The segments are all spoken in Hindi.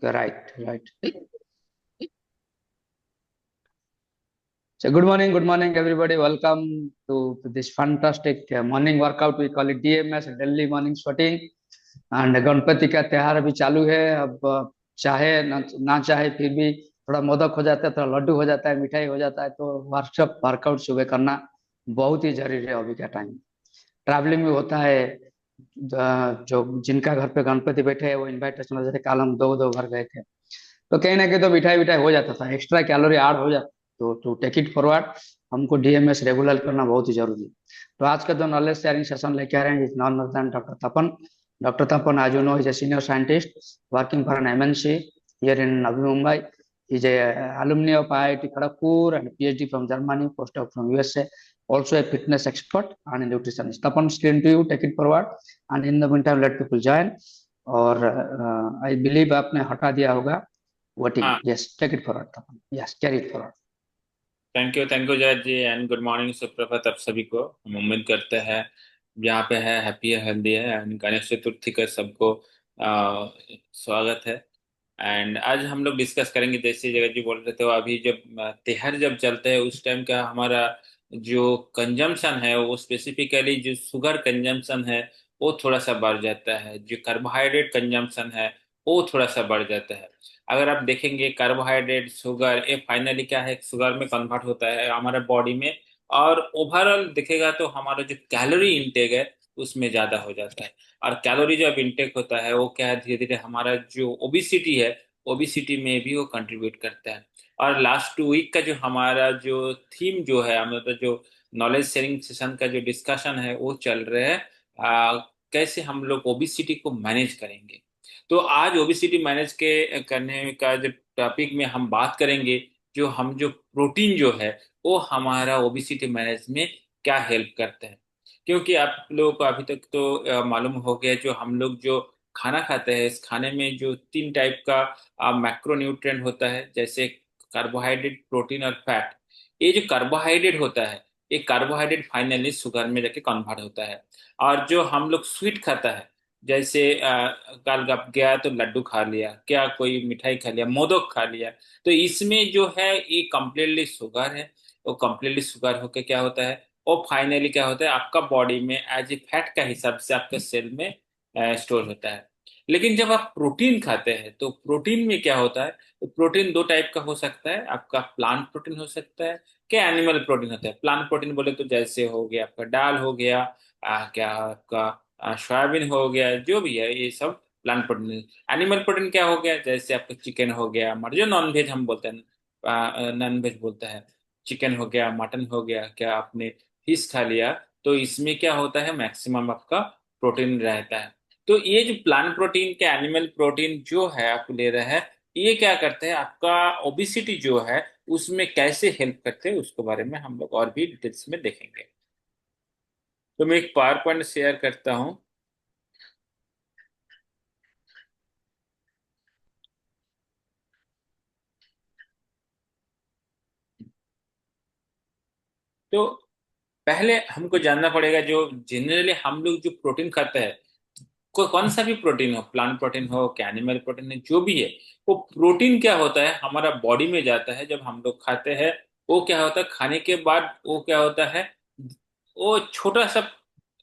Right, right. So good morning, everybody. Welcome to this fantastic morning workout. We call it DMS, Delhi Morning Sweating. And Ganpati का त्योहार अभी चालू है। अब चाहे ना चाहे फिर भी थोड़ा मोदक हो जाता है, थोड़ा लड्डू हो जाता है, मिठाई हो जाता है, तो वर्कआउट सुबह करना बहुत ही जरूरी है अभी का टाइम। ट्रैवलिंग में होता है। जो जिनका घर पे गणपति बैठे हैं वो इनविटेशन, जैसे कल हम दो दो घर गए थे, तो कहीं ना कहीं तो मिठाई विठाई हो जाता था, एक्स्ट्रा कैलोरी ऐड हो जाता। तो टू टेक इट फॉरवर्ड, हमको डीएमएस रेगुलर करना बहुत ही जरूरी है। तो आज का जो नॉलेज शेयरिंग सेशन लेके आ रहे हैं is none other than doctor Tapan. Doctor Tapan, as you know, is a senior scientist working for an MNC here in Navi Mumbai. He's a alumni of IIT Kharagpur and PhD from Germany, postdoc from USA. Also a fitness expert and a nutritionist. Tapan, screen to you, take it forward. And in the meantime, let people join. और आई बिलीव आपने हटा दिया होगा वोटिंग। हाँ। Yes, take it forward Tapan, yes carry it forward. Thank you Jai ji and good morning सुप्रभात आप सभी को। हम उम्मीद करते हैं यहाँ पे है हैप्पी है हेल्दी है एंड गणेश चतुर्थी का सबको स्वागत है। एंड आज हम लोग डिस्कस करेंगे, जैसे जगत जी बोल रहे थे, वो अभी जब त्योहार जब चलते हैं उस टाइम का हमारा जो कंजम्पशन है, वो स्पेसिफिकली जो शुगर कंजम्पशन है वो थोड़ा सा बढ़ जाता है, जो कार्बोहाइड्रेट कंजम्पशन है वो थोड़ा सा बढ़ जाता है। अगर आप देखेंगे कार्बोहाइड्रेट शुगर ये फाइनली क्या है, शुगर में कन्वर्ट होता है हमारे बॉडी में, और ओवरऑल दिखेगा तो हमारा जो कैलोरी इंटेक है उसमें ज्यादा हो जाता है। और कैलोरी जब इंटेक होता है वो क्या है, धीरे धीरे हमारा जो ओबिसिटी है, ओबिसिटी में भी वो कंट्रीब्यूट करता है। और लास्ट 2 वीक का जो हमारा जो थीम जो है, मतलब जो नॉलेज शेयरिंग सेशन का जो डिस्कशन है वो चल रहा है, कैसे हम लोग ओबिसिटी को मैनेज करेंगे। तो आज ओबिसिटी मैनेज के करने का जो टॉपिक में हम बात करेंगे, जो प्रोटीन जो है वो हमारा ओबिसिटी मैनेज में क्या हेल्प करता है। क्योंकि आप लोगों को अभी तक तो मालूम हो गया, जो हम लोग जो खाना खाते हैं इस खाने में जो 3 टाइप का मैक्रोन्यूट्रिएंट होता है, जैसे कार्बोहाइड्रेट, प्रोटीन और फैट। ये जो कार्बोहाइड्रेट होता है, ये कार्बोहाइड्रेट फाइनली शुगर में जाके कन्वर्ट होता है। और जो हम लोग स्वीट खाता है, जैसे कल आप गया तो लड्डू खा लिया, क्या कोई मिठाई खा लिया, मोदक खा लिया, तो इसमें जो है ये कम्प्लीटली शुगर है। वो कम्प्लीटली शुगर होके क्या होता है, और फाइनली क्या होता है आपका बॉडी में एज ए फैट का हिसाब से आपके सेल में स्टोर होता है। लेकिन जब आप प्रोटीन खाते हैं तो प्रोटीन में क्या होता है, तो प्रोटीन 2 टाइप का हो सकता है, आपका प्लांट प्रोटीन हो सकता है, क्या एनिमल प्रोटीन होता है। प्लांट प्रोटीन बोले तो जैसे हो गया आपका दाल हो गया, क्या आपका सोयाबीन हो गया, जो भी है ये सब प्लांट प्रोटीन। एनिमल प्रोटीन क्या हो गया, जैसे आपका चिकन हो गया, जो नॉन वेज हम बोलते हैं, नॉन वेज बोलता है, चिकन हो गया, मटन हो गया, क्या आपने फिश खा लिया, तो इसमें क्या होता है मैक्सिमम आपका प्रोटीन रहता है। तो ये जो प्लांट प्रोटीन के एनिमल प्रोटीन जो है आप ले रहे हैं, ये क्या करते हैं आपका ओबिसिटी जो है उसमें कैसे हेल्प करते हैं, उसके बारे में हम लोग और भी डिटेल्स में देखेंगे। तो मैं एक पावर पॉइंट शेयर करता हूँ। तो पहले हमको जानना पड़ेगा, जो जनरली हम लोग जो प्रोटीन खाते हैं, कौन सा भी प्रोटीन हो, प्लांट प्रोटीन हो क्या एनिमल प्रोटीन है, जो भी है, वो प्रोटीन क्या होता है हमारा बॉडी में जाता है जब हम लोग खाते हैं। वो क्या होता है खाने के बाद, वो क्या होता है, वो छोटा सा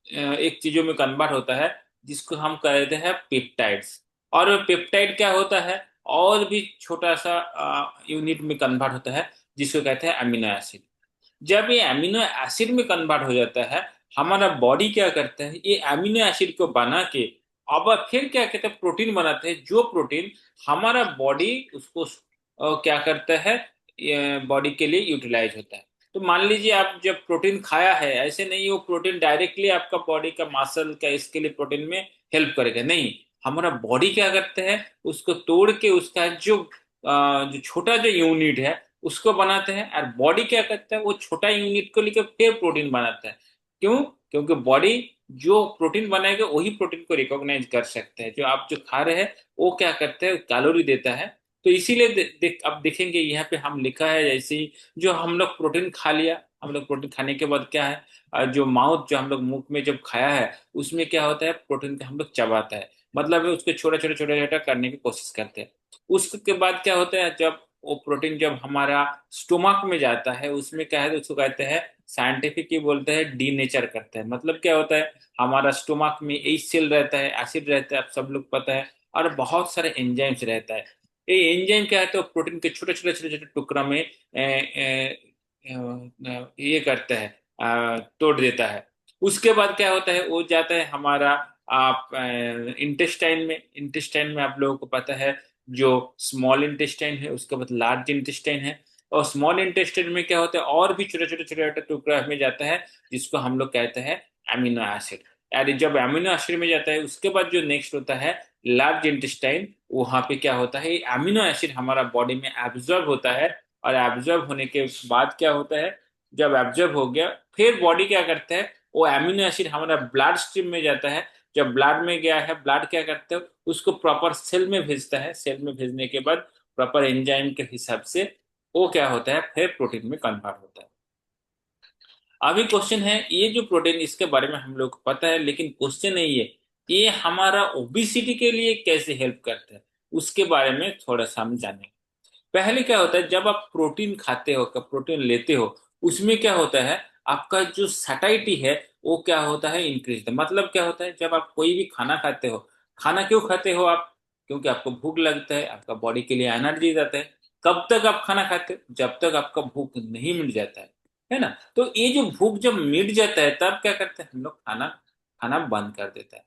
एक चीजों में कन्वर्ट होता है, जिसको हम कहते हैं पेप्टाइड्स। और पेप्टाइड क्या होता है, और भी छोटा सा यूनिट में कन्वर्ट होता है, जिसको कहते हैं अमीनो एसिड। जब ये अमीनो एसिड में कन्वर्ट हो जाता है, हमारा बॉडी क्या करता है, ये अमीनो एसिड को बना के अब फिर क्या कहते हैं प्रोटीन बनाते हैं, जो प्रोटीन हमारा बॉडी उसको क्या करता है, बॉडी के लिए यूटिलाइज होता है। तो मान लीजिए आप जब प्रोटीन खाया है, ऐसे नहीं वो प्रोटीन डायरेक्टली आपका बॉडी का मसल का इसके लिए प्रोटीन में हेल्प करेगा, नहीं। हमारा बॉडी क्या करते हैं, उसको तोड़ के उसका जो छोटा जो यूनिट है उसको बनाते हैं, और बॉडी क्या करता है वो छोटा यूनिट को लेकर फिर प्रोटीन बनाता है। क्यों? क्योंकि बॉडी जो प्रोटीन बनाएगा वही प्रोटीन को रिकॉग्नाइज कर सकते हैं, जो आप जो खा रहे हैं वो क्या करते हैं कैलोरी देता है। तो इसीलिए अब देखेंगे यहाँ पे हम लिखा है, जैसे ही जो हम लोग प्रोटीन खा लिया, हम लोग प्रोटीन खाने के बाद क्या है, जो माउथ जो हम लोग मुंह में जब खाया है उसमें क्या होता है, प्रोटीन का हम लोग चबाता है, मतलब है उसको छोटा छोटा छोटा छोटा करने की कोशिश करते हैं। उसके बाद क्या होता है, जब वो प्रोटीन जब हमारा स्टोमक में जाता है, उसमें क्या है, उसको कहते हैं साइंटिफिकली बोलते हैं डीनेचर करते हैं। मतलब क्या होता है, हमारा स्टोमक में एच सेल रहता है, एसिड रहता है, आप सब लोग पता है, और बहुत सारे एंजाइम्स रहता है। ये एंजाइम क्या है, तो प्रोटीन के छोटे छोटे छोटे छोटे टुकड़ा में ये करता है, तोड़ देता है। उसके बाद क्या होता है, वो जाता है हमारा आप इंटेस्टाइन में। इंटेस्टाइन में आप लोगों को पता है, जो स्मॉल इंटेस्टाइन है, उसके बाद लार्ज इंटेस्टाइन है। और स्मॉल इंटेस्टाइन में क्या होता है, और भी छोटे छोटे छोटे छोटे टुकड़ा में जाता है, जिसको हम लोग कहते हैं अमीनो एसिड। यानी जब अमीनो एसिड में जाता है, उसके बाद जो नेक्स्ट होता है लार्ज इंटेस्टाइन, वहां पे क्या होता है, अमीनो एसिड हमारा बॉडी में एब्जॉर्ब होता है। और एब्जॉर्ब होने के बाद क्या होता है, जब एब्जॉर्ब हो गया, फिर बॉडी क्या करता है, वो अमीनो एसिड हमारा ब्लड स्ट्रीम में जाता है। जब ब्लड में गया है, ब्लड क्या करता है, उसको प्रॉपर सेल में भेजता है। सेल में भेजने के बाद प्रॉपर एंजाइम के हिसाब से वो क्या होता है, फिर प्रोटीन में कन्वर्ट होता है। अभी क्वेश्चन है, ये जो प्रोटीन, इसके बारे में हम लोग को पता है, लेकिन क्वेश्चन है ये हमारा ओबिसिटी के लिए कैसे हेल्प करता है, उसके बारे में थोड़ा सा हम जानें। पहले क्या होता है, जब आप प्रोटीन खाते हो, कब प्रोटीन लेते हो, उसमें क्या होता है, आपका जो सटाइटी है वो क्या होता है, इंक्रीज। मतलब क्या होता है, जब आप कोई भी खाना खाते हो, खाना क्यों खाते हो आप, क्योंकि आपको भूख लगता है, आपका बॉडी के लिए एनर्जी जाता है। कब तक आप खाना खाते हो, जब तक आपका भूख नहीं मिट जाता है ना। तो ये जो भूख जब मिट जाता है, तब क्या करते हैं हम लोग, खाना खाना बंद कर देता है।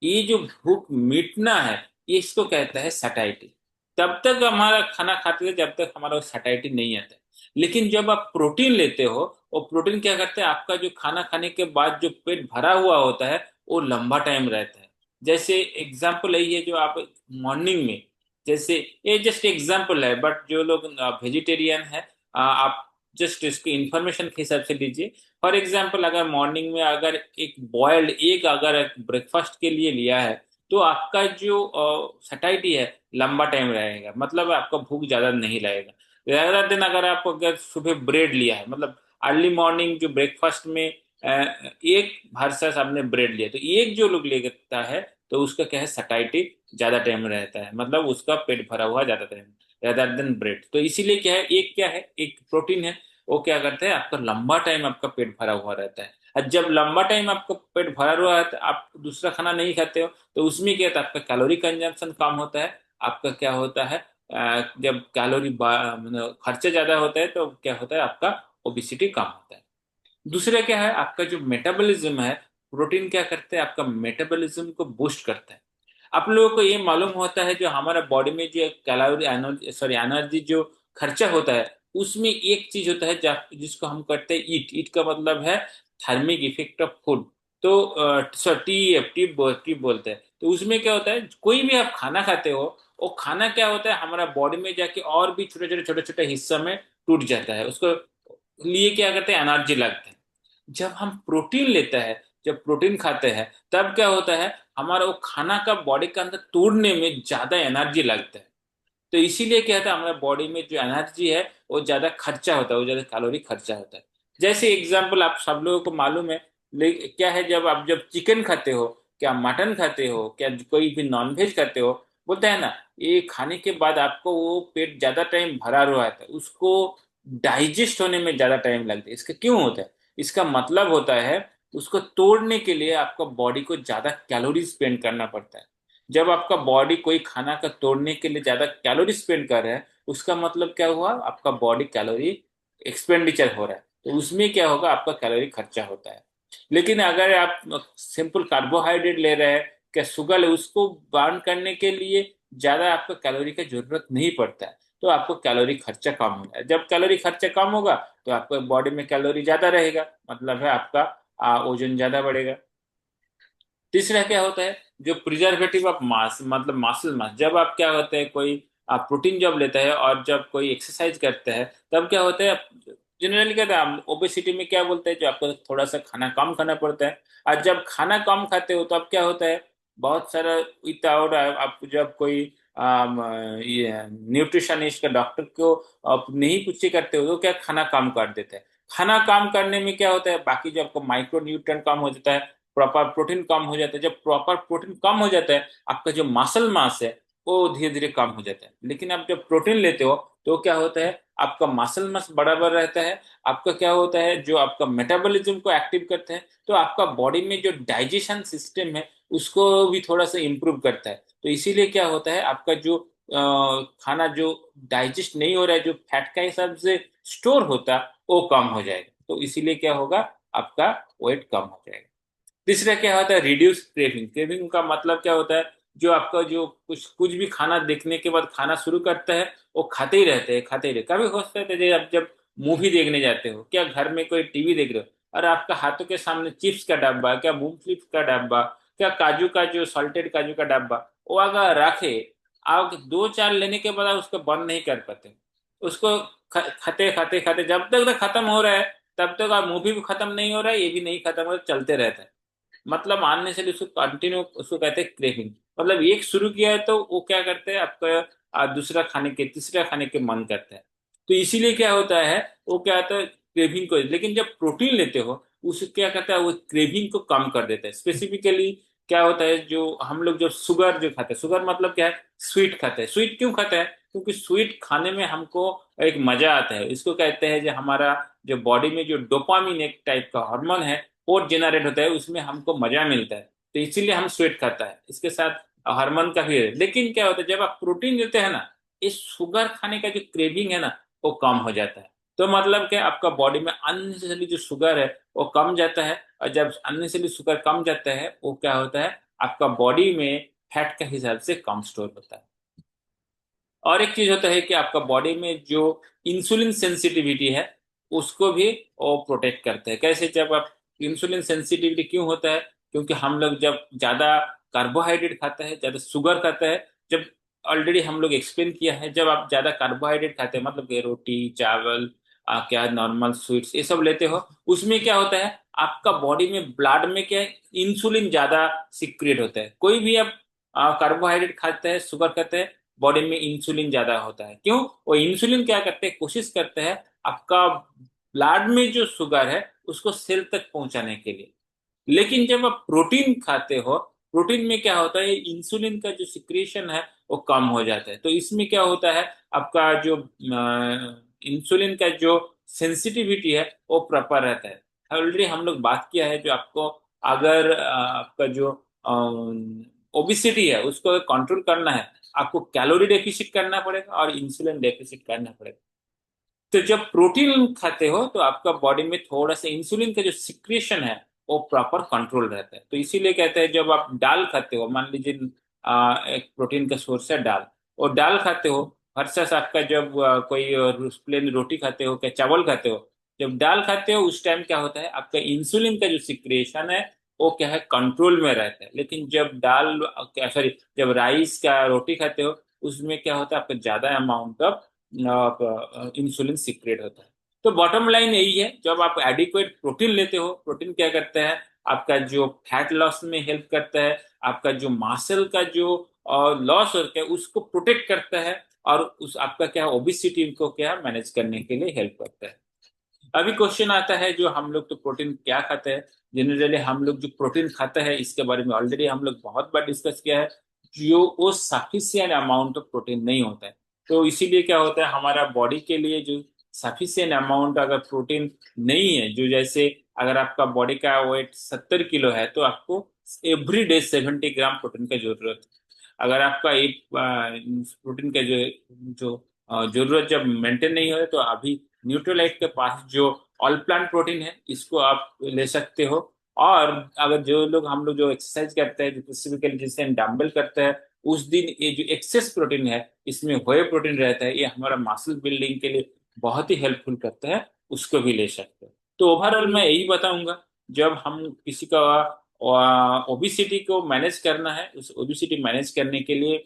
ये जो भूख मिटना है, ये इसको कहता है सटाइटी। तब तक हमारा खाना खाते थे जब तक हमारा वो सटाइटी नहीं आता है। लेकिन जब आप प्रोटीन लेते हो, वो प्रोटीन क्या करते हैं, आपका जो खाना खाने के बाद जो पेट भरा हुआ होता है, वो लंबा टाइम रहता है। जैसे एग्जाम्पल यही है, जो आप मॉर्निंग में, जैसे ये जस्ट एग्जाम्पल है, बट जो लोग वेजिटेरियन है, आप जस्ट इसकी इंफॉर्मेशन के हिसाब से लीजिए। फॉर एग्जाम्पल, अगर मॉर्निंग में अगर एक बॉयल्ड एग अगर ब्रेकफास्ट के लिए लिया है, तो आपका जो सटाइटी है लंबा टाइम रहेगा, मतलब आपका भूख ज्यादा नहीं लगेगा। ज्यादा दिन अगर आप अगर सुबह ब्रेड लिया है, मतलब अर्ली मॉर्निंग जो ब्रेकफास्ट में एक वर्सेस आपने ब्रेड लिया, तो एक जो लोग लेता है, तो उसका क्या है, सटाइटी ज्यादा टाइम रहता है, मतलब उसका पेट भरा हुआ ज्यादा टाइम रेदर देन ब्रेड। तो इसीलिए क्या है, एक क्या है, एक प्रोटीन है, वो क्या करता है, आपका लंबा टाइम आपका पेट भरा हुआ रहता है। और जब लंबा टाइम आपका पेट भरा हुआ है, तो आप दूसरा खाना नहीं खाते हो, तो उसमें क्या होता है, आपका कैलोरी कंजम्पशन कम होता है। आपका क्या होता है, जब कैलोरी मतलब खर्चे ज्यादा होता है, तो क्या होता है, आपका ओबिसिटी कम होता है। दूसरा क्या है, आपका जो मेटाबॉलिज्म है, प्रोटीन क्या करते हैं, आपका मेटाबॉलिज्म को बूस्ट करता है। आप लोगों को ये मालूम होता है, जो हमारा बॉडी में जो कैलोरी एनर्जी, सॉरी एनर्जी जो खर्चा होता है, उसमें एक चीज होता है जिसको हम करते हैं ईट। ईट का मतलब है थर्मिक इफेक्ट ऑफ फूड। तो sorry T F T T बोलते हैं। तो उसमें क्या होता है, कोई भी आप खाना खाते हो, वो खाना क्या होता है, हमारा बॉडी में जाके और भी छोटे छोटे छोटे छोटे हिस्सों में टूट जाता है, उसको लिए क्या करते हैं, एनर्जी लगता है। जब हम प्रोटीन लेते हैं, जब प्रोटीन खाते हैं, तब क्या होता है, हमारा वो खाना का बॉडी के अंदर तोड़ने में ज्यादा एनर्जी लगता है। तो इसीलिए क्या होता है, हमारे बॉडी में जो एनर्जी है वो ज्यादा खर्चा होता है, वो ज्यादा कैलोरी खर्चा होता है। जैसे एग्जाम्पल आप सब लोगों को मालूम है, क्या है, जब आप जब चिकन खाते हो, क्या मटन खाते हो, क्या कोई भी नॉन वेज खाते हो, बोलते हैं ना, ये खाने के बाद आपको वो पेट ज्यादा टाइम भरा हुआ रहता है, उसको डाइजेस्ट होने में ज्यादा टाइम लगता है। इसका क्यों होता है, इसका मतलब होता है, उसको तोड़ने के लिए आपका बॉडी को ज्यादा कैलोरी स्पेंड करना पड़ता है। जब आपका बॉडी कोई खाना का तोड़ने के लिए ज्यादा कैलोरी स्पेंड कर रहा है, उसका मतलब क्या हुआ, आपका बॉडी कैलोरी एक्सपेंडिचर हो रहा है, तो उसमें क्या होगा, आपका कैलोरी खर्चा होता है। लेकिन अगर आप सिंपल कार्बोहाइड्रेट ले रहे हैं, क्या शुगर है, उसको बर्न करने के लिए ज्यादा आपको कैलोरी की जरूरत नहीं पड़ता है, तो आपको कैलोरी खर्चा कम होगा। जब कैलोरी खर्चा कम होगा, तो आपको बॉडी में कैलोरी ज्यादा रहेगा, मतलब है आपका वजन ज्यादा बढ़ेगा। तीसरा क्या होता है, जो प्रिजर्वेटिव ऑफ मास, मतलब मासल मास। जब आप क्या होता है, कोई आप प्रोटीन जब लेता है और जब कोई एक्सरसाइज करते हैं, तब क्या होता है, जनरली कहते हैं ओबेसिटी में क्या बोलते हैं, जो आपको थोड़ा सा खाना कम खाना पड़ता है। और जब खाना कम खाते हो, तो अब क्या होता है, बहुत सारा विदाउट आप जब कोई ये न्यूट्रिशनिस्ट का डॉक्टर को आप नहीं पूछे करते हो, तो क्या खाना कम कर देते हैं। खाना कम करने में क्या होता है, बाकी जो आपको माइक्रो न्यूट्रिएंट कम हो जाता है, प्रॉपर प्रोटीन कम हो जाता है। जब प्रॉपर प्रोटीन कम हो जाता है, आपका जो मसल मास है वो धीरे धीरे कम हो जाता है। लेकिन आप जब प्रोटीन लेते हो तो क्या होता है, आपका मसल मस बराबर रहता है। आपका क्या होता है, जो आपका मेटाबॉलिज्म को एक्टिव करते हैं, तो आपका बॉडी में जो डाइजेशन सिस्टम है उसको भी थोड़ा सा इम्प्रूव करता है। तो इसीलिए क्या होता है, आपका जो खाना जो डाइजेस्ट नहीं हो रहा है, जो फैट का हिसाब से स्टोर होता है, वो कम हो जाएगा। तो इसीलिए क्या होगा, आपका वेट कम हो जाएगा। तीसरा क्या होता है, रिड्यूस क्रेविंग। क्रेविंग का मतलब क्या होता है, जो आपका जो कुछ कुछ भी खाना देखने के बाद खाना शुरू करता है, वो खाते ही रहते हैं, खाते ही रहते। कभी हो सकता है जब जब मूवी देखने जाते हो, क्या घर में कोई टीवी देख रहे हो और आपका हाथों के सामने चिप्स का डब्बा, क्या मूंगफली का डब्बा, क्या काजू का जो सॉल्टेड काजू का डब्बा, वो अगर रखे, आप दो चार लेने के बाद आप उसको बंद नहीं कर पाते। उसको खाते खाते खाते जब तक खत्म हो रहा है, तब तक आप मूवी भी खत्म नहीं हो रहा है, ये भी नहीं खत्म हो रहा है, चलते रहता है। मतलब मानने से उसको कंटिन्यू, उसको कहते हैं क्रेविंग। मतलब एक शुरू किया है तो वो क्या करते हैं, आपका दूसरा खाने के, तीसरा खाने के मन करता है। तो इसीलिए क्या होता है, वो क्या होता है, क्रेविंग को। लेकिन जब प्रोटीन लेते हो, उस क्या करता है, वो क्रेविंग को कम कर देता है। स्पेसिफिकली क्या होता है, जो हम लोग जब शुगर जो खाते हैं, शुगर मतलब क्या है, स्वीट खाते हैं। स्वीट क्यों खाते हैं, क्योंकि स्वीट खाने में हमको एक मजा आता है। इसको कहते हैं जो हमारा जो बॉडी में जो डोपामिन एक टाइप का हार्मोन है, और जनरेट होता है, उसमें हमको मजा मिलता है। तो इसीलिए हम स्वेट खाता है। इसके साथ हार्मोन का भी है। लेकिन क्या होता है, जब आप प्रोटीन लेते हैं ना, इस शुगर खाने का जो क्रेविंग है ना, वो कम हो जाता है। तो मतलब क्या, आपका बॉडी में अननेसेसरी जो शुगर है वो कम जाता है। और जब अननेसेसरी शुगर कम जाता है, वो क्या होता है, आपका बॉडी में फैट के हिसाब से कम स्टोर होता है। और एक चीज होता है कि आपका बॉडी में जो इंसुलिन सेंसिटिविटी है, उसको भी वो प्रोटेक्ट करते हैं। कैसे, जब आप इंसुलिन सेंसिटिविटी क्यों होता है, क्योंकि हम लोग जब ज्यादा कार्बोहाइड्रेट खाते हैं, ज्यादा शुगर खाते हैं, जब ऑलरेडी हम लोग एक्सप्लेन किया है, जब आप ज्यादा कार्बोहाइड्रेट खाते हैं, मतलब कि रोटी चावल, क्या नॉर्मल स्वीट्स ये सब लेते हो, उसमें क्या होता है, आपका बॉडी में ब्लड में क्या है, इंसुलिन ज्यादा सिक्रिएट होता है। कोई भी आप कार्बोहाइड्रेट खाते हैं, शुगर खाते हैं, बॉडी में इंसुलिन ज्यादा होता है। क्यों, वो इंसुलिन क्या करते हैं, कोशिश करते हैं आपका ब्लड में जो शुगर है उसको सेल तक पहुंचाने के लिए। लेकिन जब आप प्रोटीन खाते हो, प्रोटीन में क्या होता है, इंसुलिन का जो सिक्रेशन है वो कम हो जाता है। तो इसमें क्या होता है, आपका जो इंसुलिन का जो सेंसिटिविटी है वो प्रॉपर रहता है। ऑलरेडी हम लोग बात किया है, जो आपको अगर आपका जो ओबिसिटी है उसको कंट्रोल करना है, आपको कैलोरी डेफिसिट करना पड़ेगा और इंसुलिन डेफिसिट करना पड़ेगा। तो जब प्रोटीन खाते हो तो आपका बॉडी में थोड़ा सा इंसुलिन का जो सिक्रेशन है वो प्रॉपर कंट्रोल रहता है। तो इसीलिए कहते हैं, जब आप दाल खाते हो, मान लीजिए एक प्रोटीन का सोर्स है दाल, और दाल खाते हो, वर्सेस आपका जब कोई प्लेन रोटी खाते हो, क्या चावल खाते हो, जब दाल खाते हो उस टाइम क्या होता है, आपका इंसुलिन का जो सिक्रेशन है वो क्या है, कंट्रोल में रहता है। लेकिन जब दाल, क्या सॉरी, जब राइस का रोटी खाते हो, उसमें क्या होता है, आपका ज्यादा अमाउंट ऑफ इंसुलिन सीक्रेट होता है। तो बॉटम लाइन यही है, जब आप एडिक्वेट प्रोटीन लेते हो, प्रोटीन क्या करता है, आपका जो फैट लॉस में हेल्प करता है, आपका जो मासल का जो लॉस होता है उसको प्रोटेक्ट करता है, और उस आपका क्या ओबिसिटी को क्या मैनेज करने के लिए हेल्प करता है। अभी क्वेश्चन आता है, जो हम लोग तो प्रोटीन क्या खाते हैं, जनरली हम लोग जो प्रोटीन खाते हैं इसके बारे में ऑलरेडी हम लोग बहुत बार डिस्कस किया है, जो वो सफिशियंट अमाउंट ऑफ प्रोटीन नहीं होता है। तो इसीलिए क्या होता है, हमारा बॉडी के लिए जो सफिशियंट अमाउंट अगर प्रोटीन नहीं है, जो जैसे अगर आपका बॉडी का वेट 70 किलो है, तो आपको एवरी डे 70 ग्राम प्रोटीन का जरूरत है। अगर आपका एक प्रोटीन का जो जो जरूरत जब मेंटेन नहीं हो, तो अभी न्यूट्रोलाइट के पास जो ऑल प्लांट प्रोटीन है, इसको आप ले सकते हो। और अगर जो लोग, हम लोग जो एक्सरसाइज करते हैं, जो स्पेसिफिकली जिससे हम डंबल करते हैं, उस दिन ये जो एक्सेस प्रोटीन है, इसमें व्हे प्रोटीन रहता है, ये हमारा मसल बिल्डिंग के लिए बहुत ही हेल्पफुल करता है, उसको भी ले सकते हैं। तो ओवरऑल मैं यही बताऊंगा, जब हम किसी का ओबिसिटी को मैनेज करना है, उस ओबिसिटी मैनेज करने के लिए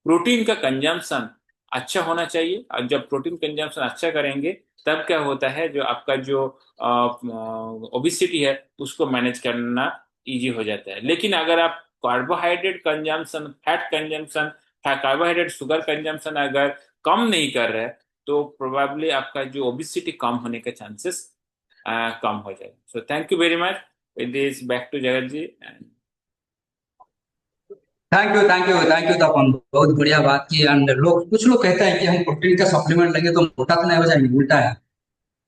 प्रोटीन का कंजम्पशन अच्छा होना चाहिए। और जब प्रोटीन कंजम्पशन अच्छा करेंगे, तब क्या होता है, जो आपका जो ओबिसिटी है उसको मैनेज करना इजी हो जाता है। लेकिन अगर आप carbohydrate consumption, fat consumption, carbohydrate sugar consumption अगर कम नहीं कर रहे, तो प्रोबेबली आपका जो ओबिसिटी कम होने के चांसेस कम हो जाए। So thank you very much. With this back to Jagat ji. Thank you thank you. तो अपन बहुत बढ़िया बात की। एंड लोग कुछ लोग कहते हैं कि हम प्रोटीन का सप्लीमेंट लेंगे तो मोटा तो नहीं हो जाएंगे, उल्टा है।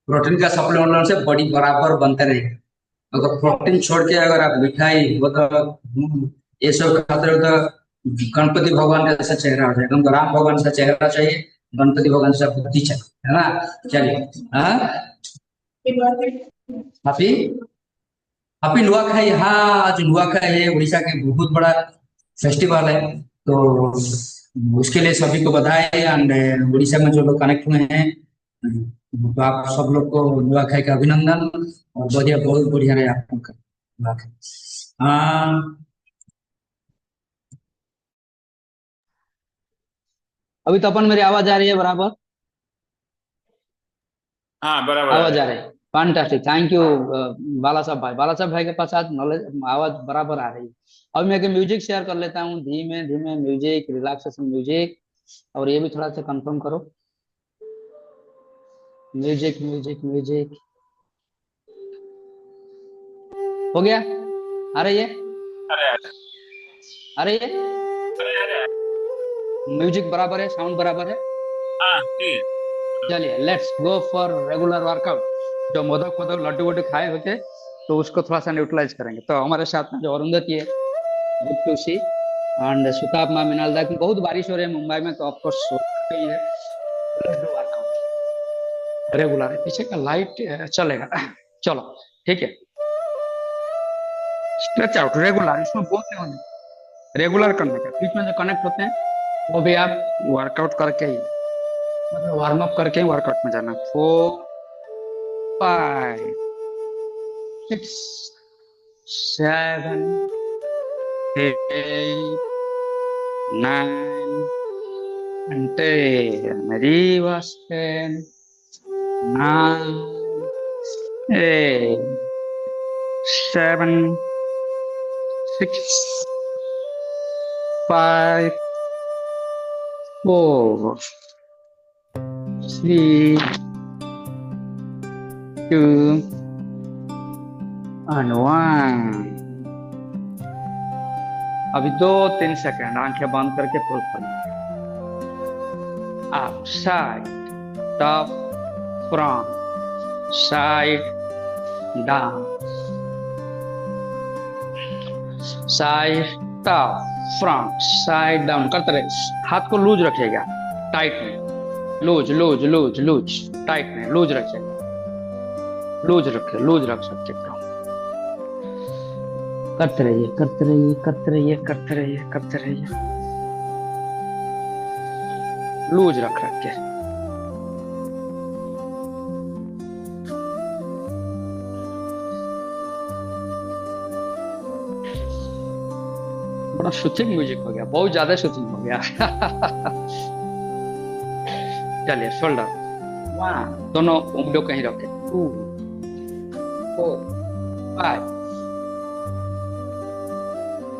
प्रोटीन का सप्लीमेंट लेने से बॉडी बराबर बनते रहेगा। अगर प्रोटीन छोड़ के अगर आप मिठाई मतलब ये सब खाते रहो तो गणपति भगवान का जैसा चेहरा हो जाएगा। हमको राम भगवान का चेहरा चाहिए, गणपति भगवान का बुद्धि चाहिए, है ना। चलिए। हाँ, हैप्पी हैप्पी नुआखाई। हाँ, आज नुआखाई है, उड़ीसा के बहुत बड़ा फेस्टिवल है। तो उसके लिए सभी को बधाई। एंड उड़ीसा में जो लोग कनेक्ट हुए हैं, तो आप सब लोग को नुआखाई का अभिनंदन। और बढ़िया, बहुत बढ़िया रहे आप लोग का नुआखाई। हाँ, अभी तो अपन, मेरी आवाज आ रही है बराबर? हाँ, बराबर आ आवाज रहा आ है। रही है, फैंटास्टिक, थैंक यू। बाला साहब भाई के पास आज नॉलेज, आवाज बराबर आ रही है। अब मैं म्यूजिक शेयर कर लेता हूँ, धीमे धीमे म्यूजिक, रिलैक्सेशन म्यूजिक। और ये भी थोड़ा सा कंफर्म करो। म्यूजिक म्यूजिक म्यूजिक हो गया? आ रही है? अरे अरे आ रही है? अरे अरे। म्यूजिक बराबर है, साउंड बराबर है। हाँ, ठीक है। चलिए, let's go for regular workout. जो मोदक फोदक लड्डू वड्डू खाए होते, तो उसको थोड़ा सा न्यूट्रलाइज करेंगे। तो हमारे साथ में जो अरुंधति है, गुड टू सी। एंड सुताप मा मिनाल दा, बहुत बारिश हो रही है मुंबई में, तो ऑफकोर्स ही है। लेट्स डू वर्कआउट रेगुलर है। पीछे का लाइट चलेगा। चलो, ठीक है। स्ट्रेच आउट रेगुलर, इसमें बोलते होने रेगुलर करने का, बीच में जो कनेक्ट होते हैं वो भी आप वर्कआउट करके ही, मतलब वार्म अप करके ही वर्कआउट में जाना। 4 5 6 7 8 9 and 10. Reverse 10 9 8 7 6 5 4 3 2 and 1। अभी 2-3 सेकंड आंखें बंद करके पुल खोलें। Up, side, top, front, side, down, side, top, front, side, down करते रहे। हाथ को लूज रखिएगा, टाइट में। Loose loose loose loose, tight में लूज रखिएगा। लूज रखे, लूज रख सकते हो। करते रहिए करते रहिए करते रहिए करते रहिए करते रहिए। लूज रख रख के। बड़ा शूथिंग म्यूजिक हो गया, बहुत ज्यादा शूथिंग हो गया। चलिए, शोल्डर 1, दोनों उंगलियों कहीं रखे। 2 4 5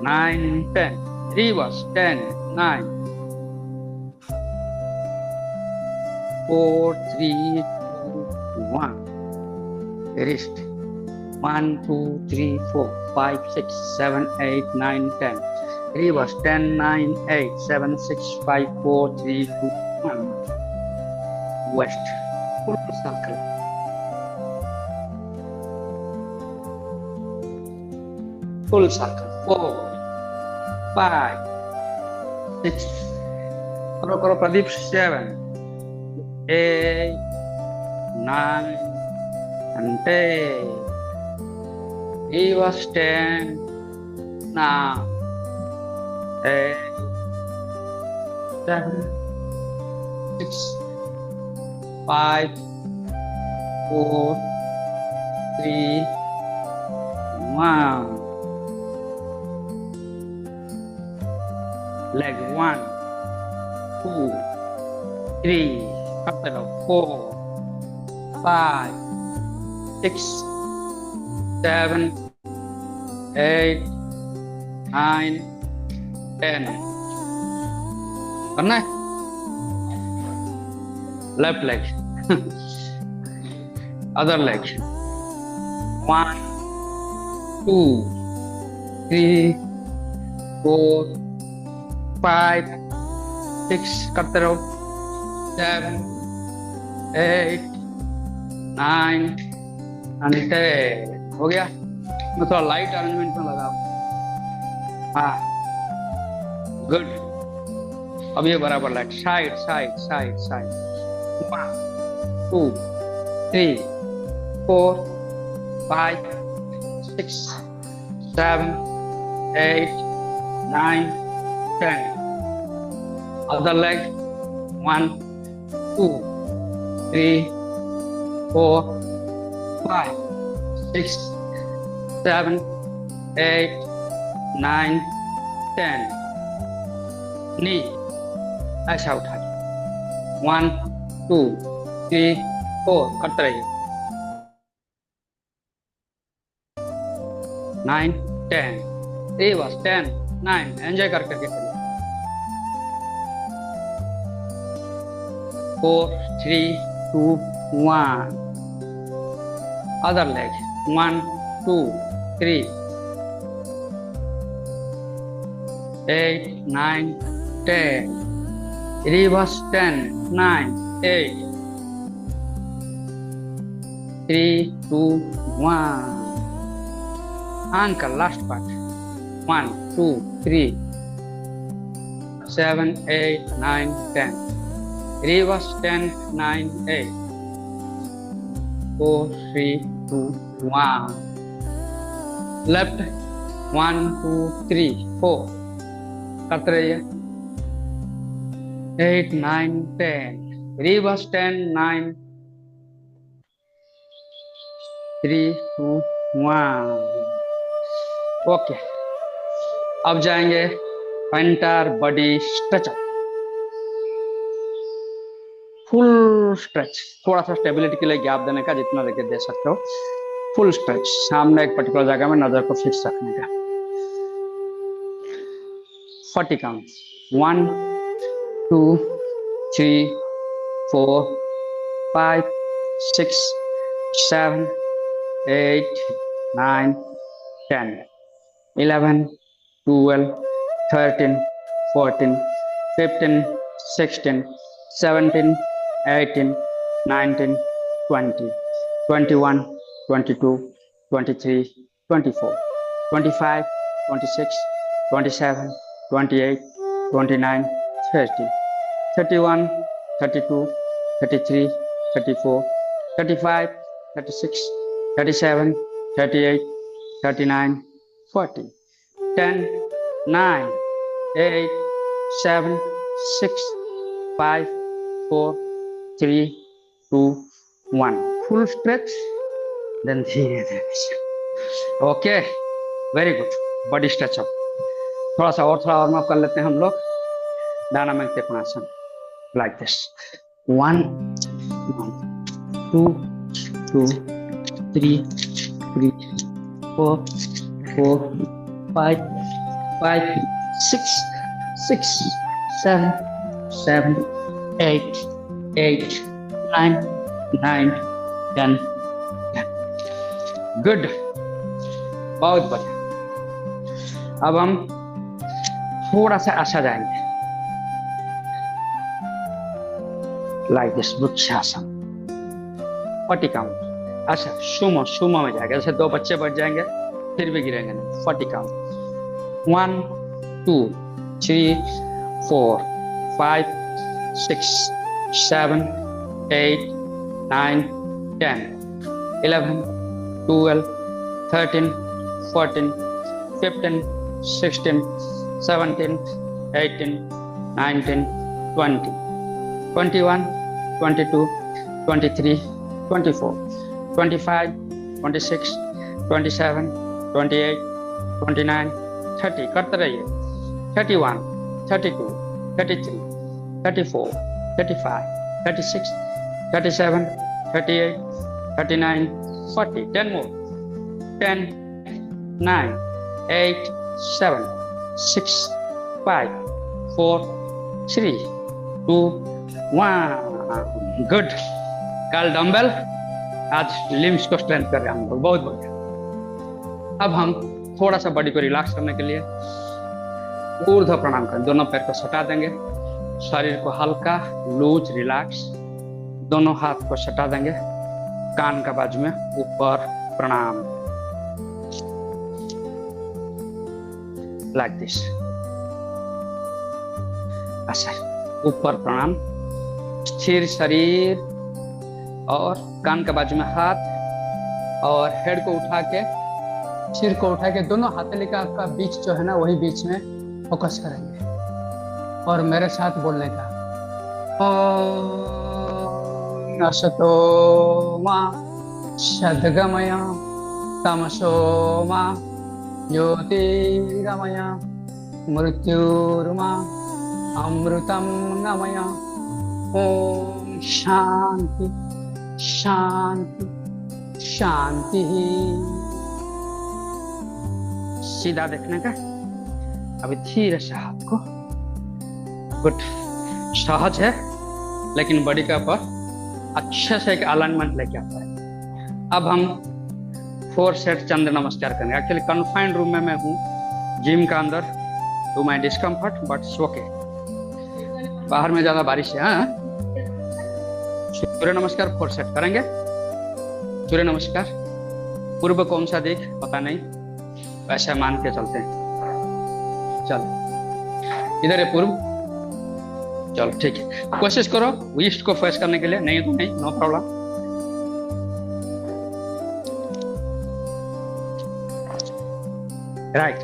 9 10। Reverse 10 9 4 3 2 1। Wrist 1 2 3 4 5 6 7 8 9 10। Reverse 10 9 8 7 6 5 4 3 2 1। West full circle. Full circle 4 5 6। करो करो Pradeep. 7 8 9 and 10। Reverse 10 9 8 7 6 5 4 3 1। Leg 1 2 3 up and up 4 5 6 7 8 9 10। करना है। लेफ्ट लेग, अदर लेग 1 2 3 4 5 6 करते रहो, 7 8 9 and 10। हो गया। मैं थोड़ा लाइट अरेंजमेंट में लगाऊं। हाँ, गुड। अब ये बराबर light, side side side side. 1 2 3 4 5 6 7 8 9 10। Other leg, 1 2 3 4 5 6 7 8 9 10। नी ऐसा उठा, 1 2 3 4 करते रहिए, 9 10। ये बस 10 9 एंजॉय कर करके करिए। 4 3 2 1। Other leg, 1 2 3 8 9 10। Reverse 10 9 8 3 2 1। Ankle last part, 1 2 3 7 8 9 10। Reverse 10 9 8 4 3 2 1। Left 1 2 3 4 करते रहिए, 8 9 10। Reverse 10 9 3 2 1। ओके, अब जाएंगे एंटायर बॉडी स्ट्रेचअप, फुल स्ट्रेच। थोड़ा सा स्टेबिलिटी के लिए गैप देने का, जितना दे सकते हो। फुल स्ट्रेच, सामने एक पर्टिकुलर जगह में नजर को फिक्स रखने का। 40 काउंट, 1 2 3 4 5 6 7 8 9 10 11 12 13 14 15 16 17 18 19 20 21 22 23 24 25 26 27 28 29 30 31 32 33 34 35 36 37 38 39 40 10 9 8 7 6 5 4 3 2 1। फुल स्ट्रेच, देन धीरे धीरे। Okay, very good. बॉडी स्ट्रेचअप थोड़ा सा और वार्म अप कर लेते हैं हम लोग। Dynamic trikonasana, like this. 1 2 2 3 3 4 4 5 5 6 6 7 7 8 8 9 9 10 10। Good, बहुत बढ़िया। अब हम थोड़ा सा ऐसा जाएंगे, लाइक दिस, वृक्षासन। 40 काउंट। अच्छा, सुमो सुमो में जाएगा, जैसे दो बच्चे बैठ जाएंगे फिर भी गिरेंगे नहीं। 40 काउंट, 1 2 3 4 5 6 7 8 9 10 11 12 13 14 15 16 17 18 19 20 21 22 23 24 25 26 27 28 29 30। करते रहिए। 31 32 33 34 35 36 37 38 39 40। 10 more. 10 9 8 7 6 5 4 3 2 1। गुड। कल डंबल, आज लिम्स को स्ट्रेंथ कर रहे हैं हम लोग, बहुत बढ़िया। अब हम थोड़ा सा बॉडी को रिलैक्स करने के लिए ऊर्ध्व प्रणाम करें, दोनों पैर को सटा देंगे, शरीर को हल्का लूज रिलैक्स, दोनों हाथ को सटा देंगे, कान का बाजू में ऊपर प्रणाम, लाइक दिस। अच्छा, ऊपर प्रणाम, स्थिर शरीर और कान के बाजू में हाथ, और हेड को उठा के, सिर को उठा के दोनों हथेलिका का बीच जो है ना, वही बीच में फोकस करेंगे और मेरे साथ बोलने का, ओम असतो मा सद्गमय तमसो मा ज्योतिर्गमय मृत्युर्मा अमृतम गमय। ओम शांति शांति शांति। सीधा देखने का, अभी धीरे से हाथ को, गुड, सहज है लेकिन बॉडी के ऊपर अच्छे से एक अलाइनमेंट लेके आता है। अब हम 4 सेट चंद्र नमस्कार करेंगे। एक्चुअली कन्फाइंड रूम में मैं हूँ, जिम का अंदर, to my discomfort, but it's okay. बाहर में ज्यादा बारिश है। हाँ, सूर्य नमस्कार 4 सेट करेंगे। सूर्य नमस्कार, पूर्व कौन सा दिख पता नहीं, वैसे मान के चलते हैं। चलो, इधर है पूर्व, चलो ठीक है। कोशिश करो ईस्ट को फेस करने के लिए, नहीं तो नहीं, नो प्रॉब्लम। राइट।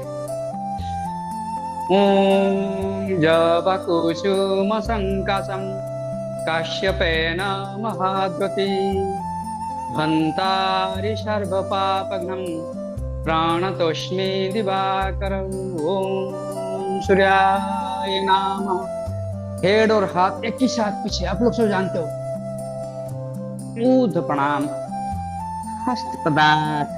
ओम जबकुसुम संकाशम काश्यपेन महाद्युति हंतारि सर्व पापघ्नं प्राणतोष्मि दिवाकरं। ओम सूर्याय नमः। हेड और हाथ एक ही साथ पीछे, आप लोग सब जानते हो। ऊर्ध्व प्रणाम, हस्त पदार्थ,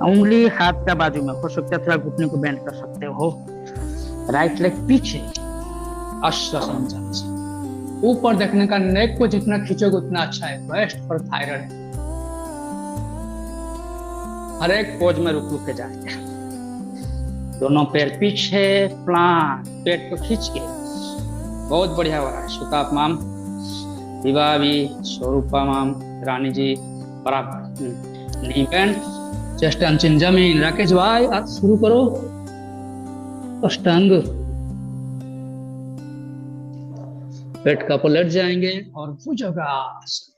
उंगली हाथ का बाजू में, हो सकता है थोड़ा घुटने को बेंड कर सकते हो। राइट लेग पीछे, अश्वसंचालन। ऊपर देखने का, नेक को जितना खींचोगे उतना अच्छा है, बेस्ट फॉर थायराइड है। हर एक पोज में रुक रुक के जाएंगे। दोनों पैर पीछे, प्लांट, पेट को खींच के, बहुत बढ़िया हो रहा है। सुताप माम, दिवावी, स्वरूपा माम, रानी जी बराबर। नी बेंड, चेस्ट अनचिन जमीन। राकेश भाई आज शुरू करो। अष्टांग, पेट का पलट जाएंगे और भुजंगासन,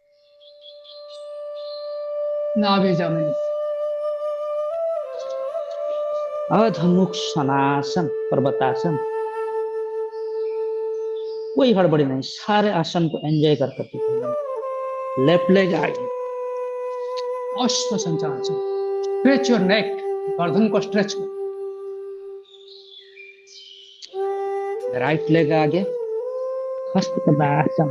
नाभि जमीन, अधमुख सनासन, पर्वतासन। कोई हड़बड़ी नहीं, सारे आसन को एंजॉय कर करके। लेफ्ट लेग आगे, अश्व संचालन। स्ट्रेच योर नेक, गर्दन को स्ट्रेच करो। राइट लेग आगे, हस्त पदासन,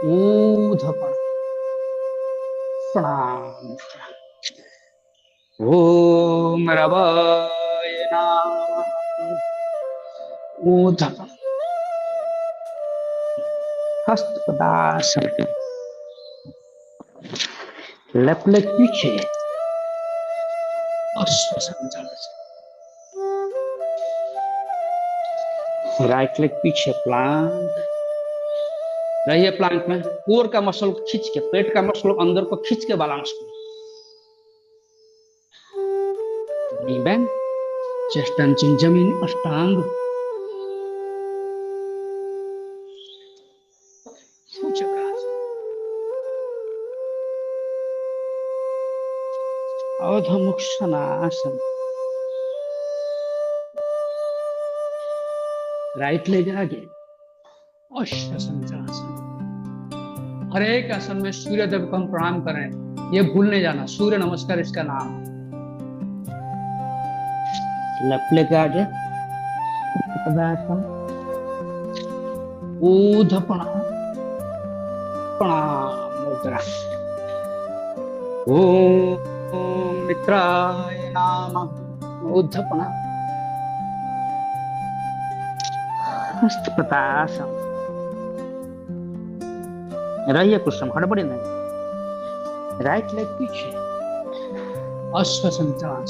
ऊर्ध्व प्रणाम। ओम रवाय नमः। ऊर्ध्व हस्त पदासन, लेफ्ट लेग पीछे, अश्व संचालन। राइट लेग पीछे, प्लांक। रहिए प्लांक में, कोर का मसल खींच के, पेट का मसल अंदर को खींच के बैलेंस करो। नी बेंड, चेस्ट अनचिन जमीन, अष्टांग। अधमुख सनासन। राइट लेग आगे, अश्व संचालन। हर एक आसन में सूर्य देव को हम प्रणाम करें, ये भूल नहीं जाना। सूर्य नमस्कार इसका नाम। लेफ्ट लेग आगे, ऊर्ध्व प्रणाम, प्रणाम मुद्रा। ओम मित्राय नमः। ऊर्ध्व प्रणाम, हस्त पदासन। रहिए कुछ समय, हड़बड़ी नहीं। राइट लेग पीछे, अश्व संचालन।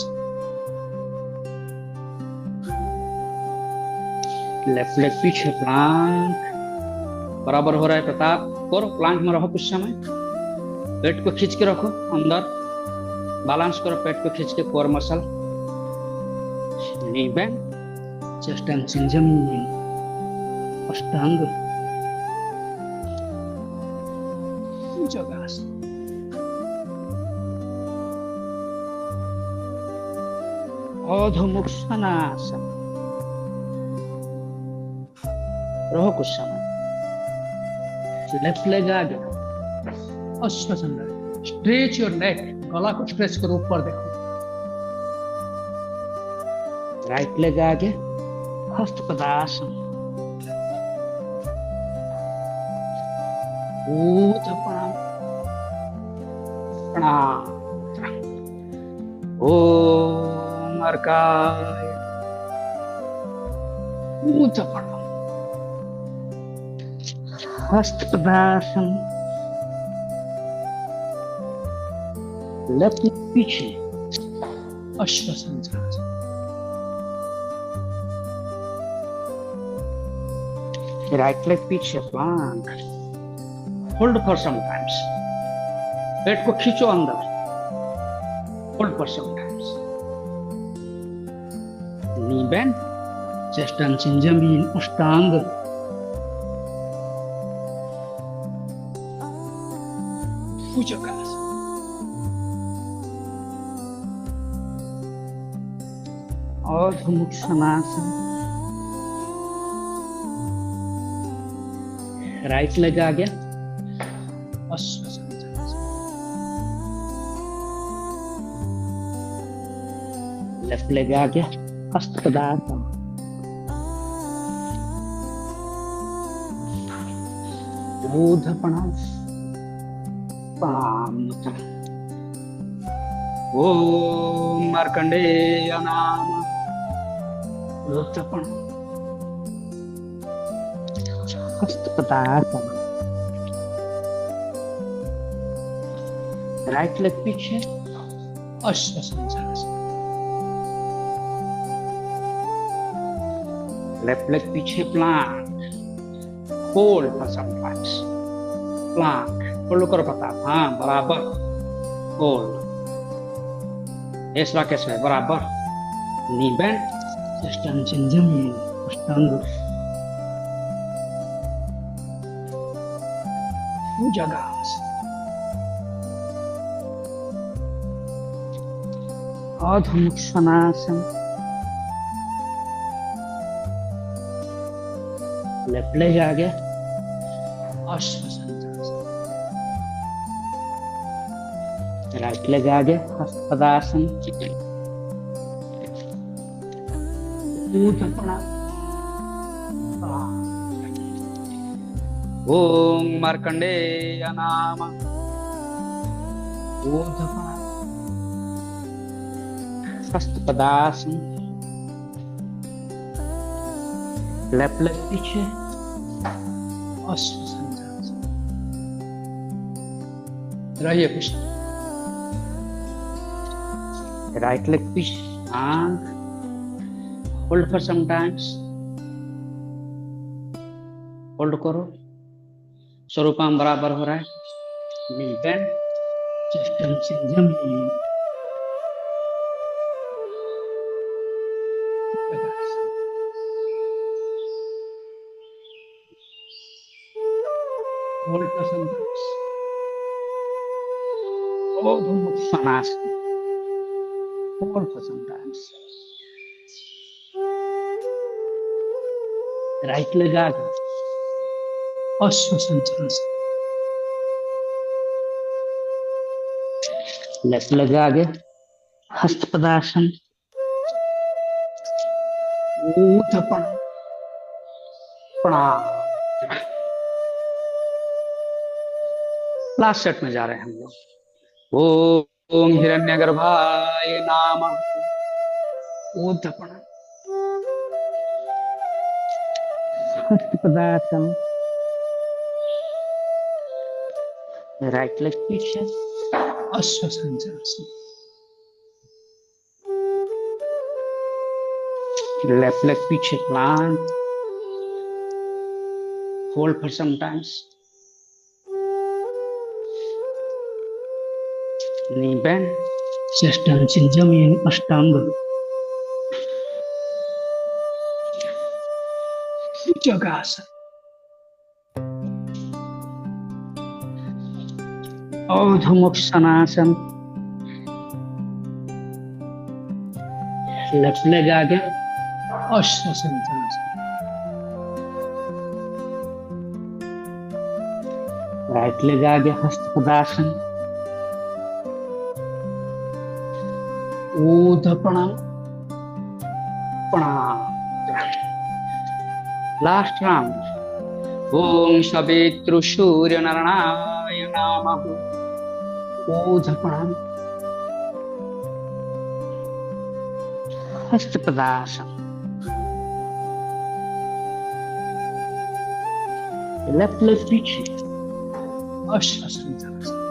लेफ्ट लेग पीछे प्लांक, बराबर हो रहा है प्रताप। करो प्लांक में रहो कुछ समय, पेट को खींच के रखो अंदर, बैलेंस करो पेट को खींच के, core muscle, knee bend, chest and chin जमीन, अष्टांग भुजंगासन, अधो मुख सनासन। रहो कुछ समय, लेफ्ट लेग आगे, अश्वासन, स्ट्रेच योर नेक, गला को स्ट्रेच करो, ऊपर देखो। राइट लेग आगे, हस्तपदासन, ऊर्ध्व प्रणाम, प्रणाम, ओम अर्काय, ऊर्ध्व प्रणाम, हस्तपदासन, लेफ्ट पीछे, अश्वासन, राइट लेग पीछे plank, hold for some times, पेट को खींचो अंदर, hold for some times, knee bend, chest and chin जमीन, अष्टांग भुजंगासन, अधो मुख सनासन, राइट लेग आ गया, अश्वासन, लेफ्ट लेग आ गया, हस्तपदासन, ऊर्ध्व प्रणाम, प्रणाम, ओम मार्कंडेय नाम, ऊर्ध्व प्रणाम, हस्तपदासन, राइट लेग पीछे, अश्वासन, लेफ्ट लेग पीछे plank, hold for some times, plank, hold करो प्रताप, हाँ बराबर, होल्ड, इस राकेश में बराबर, knee bend, chest and chin जमीन, अष्टांग भुजंगासन, अधो मुख सनासन, लेफ्ट लेग आ गया, अश्वासन, राइट लेग आ गया, हस्तपदासन, ऊर्ध्व प्रणाम, ओम मार्कंडेय नाम, ऊर्ध्व प्रणाम, हस्तपदासन, लेफ्ट लेग पीछे, अश्वासन, रहिए कुछ, राइट लेग पीछे, आंख, hold for some times, hold करो, स्वरूपाम बराबर हो रहा है, knee bend, chest and chin जमीन, होल्ड फॉर सम टाइम्स, अधो मुख सनासन, hold for some times, right leg आ गया, अश्वासन, लेफ्ट लेग आ गया, हस्तपदासन, ऊर्ध्व प्रणाम, प्रणाम। लास्ट सेट में जा रहे हैं हम लोग। ओम हिरण्यगर्भाय नमः, ऊर्ध्व प्रणाम, हस्तपदासन, राइट लेग पीछे, अश्वासन, लेफ्ट लेग पीछे plant, Hold for some times. Knee bend. Chest touching Jameen Ashtanga. Yogasana. Urdhva Mukha. Left leg आगे Ashwasanthanasana. Right leg आगे Hastpadasana. Urdhva Pranam. Last round. Om Savitru Surya Narayana Namaha. Urdhva Pranam. Hastpadasana. Left leg reaching. Ashwasanthanasana.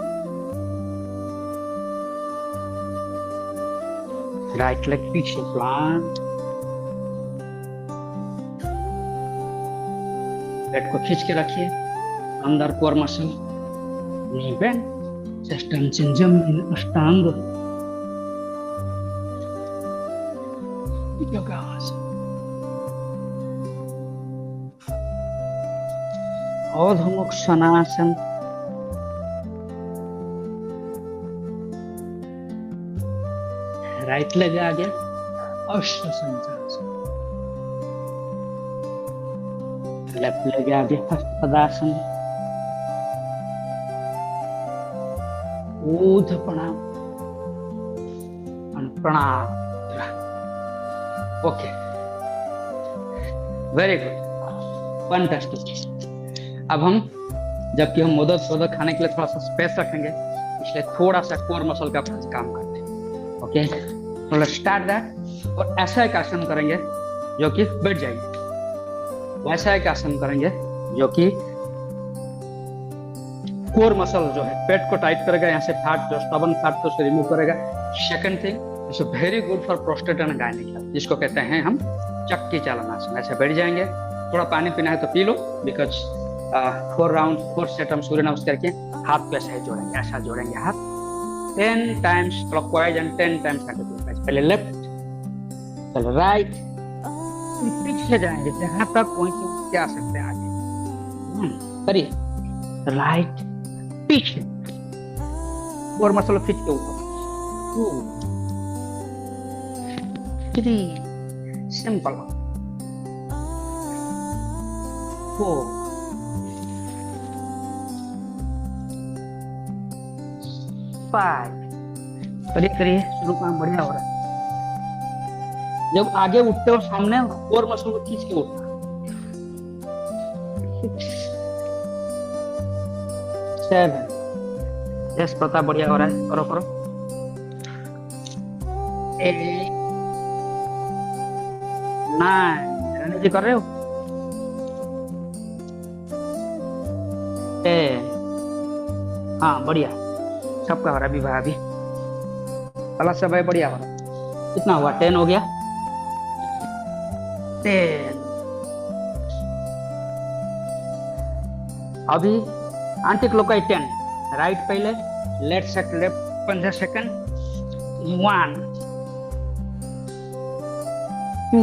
Right leg reaching plant. पेट को खींच के रखिए अंदर कोर मसल नी बेंड चेस्ट टेंशन जमीन अष्टांग योगासन ऊर्ध्व मुख सनासन राइट लेग आगे अश्वसंचासन लेफ्ट लेग आगे हस्तपदासन ऊर्ध्व प्रणाम प्रणाम ओके वेरी गुड फैंटास्टिक। अब हम जबकि हम मोदक खाने के लिए थोड़ा सा स्पेस रखेंगे इसलिए थोड़ा सा कोर मसल का काम करते हैं। ओके तो स्टार्ट दैट और ऐसा एक आसन करेंगे जो कि बैठ जाएंगे वैसा एक आसन करेंगे जो कि कोर मसल जो है पेट को टाइट करेगा यहाँ से फैट जो स्टबन फैट को रिमूव करेगा। Second thing it's very good for prostate and gynaec health जिसको कहते हैं हम चक्की चालनासन। ऐसे बैठ जाएंगे थोड़ा पानी पीना है तो P low because 4 round 4 set हम सूर्य नमस्कार के हाथ पे ऐसे जोड़ेंगे ऐसा जोड़ेंगे हाथ 10 times clockwise and 10 times anticlockwise. पहले लेफ्ट पहले राइट पीछे जाएंगे जहां तक पहुंचे क्या सकते हैं आगे करिए राइट पीछे और मसल खींच के ऊपर 2 3 सिंपल 4 5 करिए शुरू काम बढ़िया हो रहा है। जब आगे उठते हो सामने और मसल को खींच के उठना 7 यस पता बढ़िया हो रहा है करो करो 8 9 जी कर रहे हो 10 हाँ बढ़िया सबका हो रहा है अभी प्लस सब है बढ़िया हो रहा है। कितना हुआ 10 हो गया 10 अभी एंटी क्लॉकवाइज 10 राइट पहले लेफ्ट 15 सेकंड 1 2